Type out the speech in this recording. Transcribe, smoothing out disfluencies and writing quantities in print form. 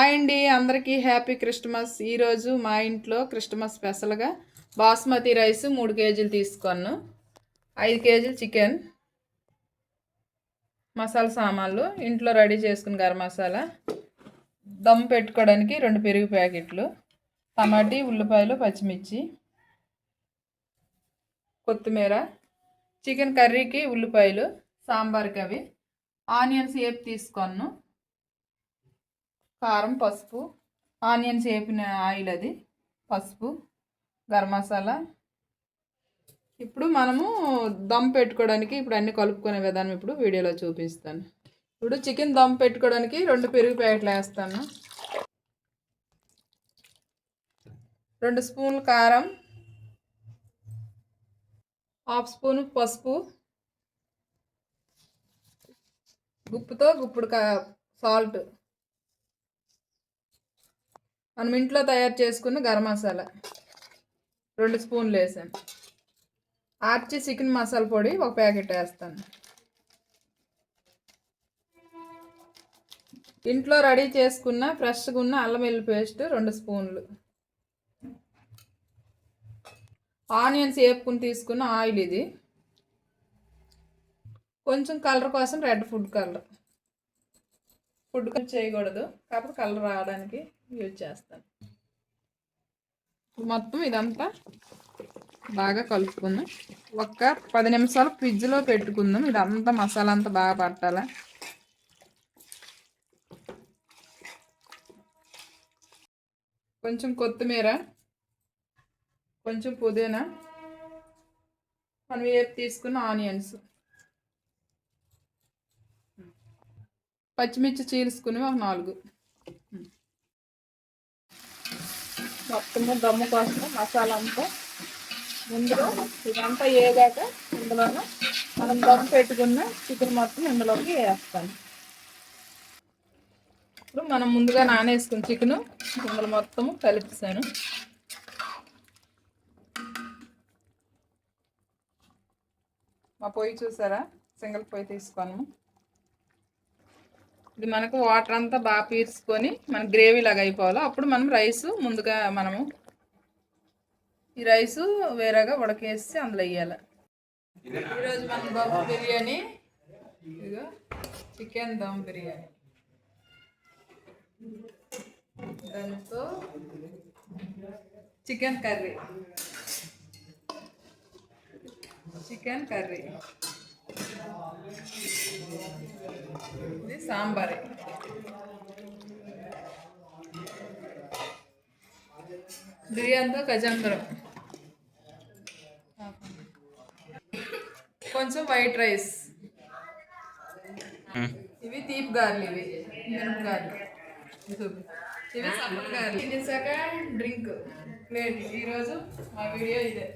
Hi అండి, అందరికీ happy Christmas. ఈరోజు మా ఇంట్లో క్రిస్మస్ స్పెషల్గా బాస్మతి రైస్ 3 కేజీలు తీసుకున్నాను. 5 కేజీలు చికెన్, మసాలా సామాన్లు ఇంట్లో రెడీ చేసుకుని గరం మసాలా, దమ్ పెట్టుకోవడానికి 2 పెరుగు ప్యాకెట్లు, టమాటీ, ఉల్లిపాయలు, పచ్చిమిర్చి, కొత్తిమీర, చికెన్ కర్రీకి ఉల్లిపాయలు, సాంబార్కి అవి, ఆనియన్స్ ఏపి తీసుకున్నాను, కారం, పసుపు, ఆనియన్స్ వేపిన ఆయిల్, అది పసుపు, గరం మసాలా. ఇప్పుడు మనము దమ్ పెట్టుకోవడానికి ఇప్పుడు అన్ని కలుపుకునే విధానం ఇప్పుడు వీడియోలో చూపిస్తాను. ఇప్పుడు చికెన్ దమ్ పెట్టుకోవడానికి 2 పెరుగు ప్యాకెట్లు వేస్తాను, 2 స్పూన్లు కారం, 1/2 స్పూను పసుపు, గుప్పుతో గుప్పుడు సాల్ట్, మనం ఇంట్లో తయారు చేసుకున్న గరం మసాలా 2 స్పూన్లు వేసాను, ఆర్చి చికెన్ మసాలా పొడి 1 ప్యాకెట్ వేస్తాను, ఇంట్లో రెడీ చేసుకున్న ఫ్రెష్గా ఉన్న అల్లం వెల్లుల్లి పేస్ట్ 2 స్పూన్లు, ఆనియన్స్ వేపుకుని తీసుకున్న ఆయిల్, ఇది కొంచెం కలర్ కోసం రెడ్ ఫుడ్ కలర్ చేయకూడదు కాకపోతే కలర్ రావడానికి యూజ్ చేస్తాను. మొత్తం ఇదంతా బాగా కలుపుకుందాం. 10 నిమిషాలు ఫ్రిడ్జ్లో పెట్టుకుందాం. ఇదంతా మసాలా అంతా బాగా పట్టాల. కొంచెం కొత్తిమీర, కొంచెం పుదీనా, మనం వేపు తీసుకున్న ఆనియన్స్, పచ్చిమిర్చి చీల్చుకుని 4. మొత్తము దమ్ము కోసం మసాలా అంతా ముందులో ఇదంతా వేగాక ఇందులోనే మనం దమ్ము పెట్టుకున్న చికెన్ మొత్తం ఇందులోకి వేస్తాను. ఇప్పుడు మనం ముందుగా నానేసుకున్న చికెను ఇందులో మొత్తము కలిపిస్తాను. మా పొయ్యి చూసారా, సింగిల్ పొయ్యి తీసుకొని ఇది మనకు వాటర్ అంతా బాగా పీల్చుకొని మనకు గ్రేవీ లాగా అయిపోవాలి. అప్పుడు మనం రైసు ముందుగా మనము ఈ రైసు వేరేగా ఉడకేసి అందులో వేయాలి. ఈరోజు మనం దమ్ బిర్యానీ, ఇదిగో చికెన్ దమ్ బిర్యానీ, దాంతో చికెన్ కర్రీ, ఇది సాంబార్, బిర్యానీతో గజంగరం, కొంచెం వైట్ రైస్, ఇవి తీపి గార్లు, ఇవి మినప గార్లు, ఇవి సమ్మర్ గార్లు. చేశాక డ్రింక్ ప్లేట్. ఈరోజు మా వీడియో ఇదే.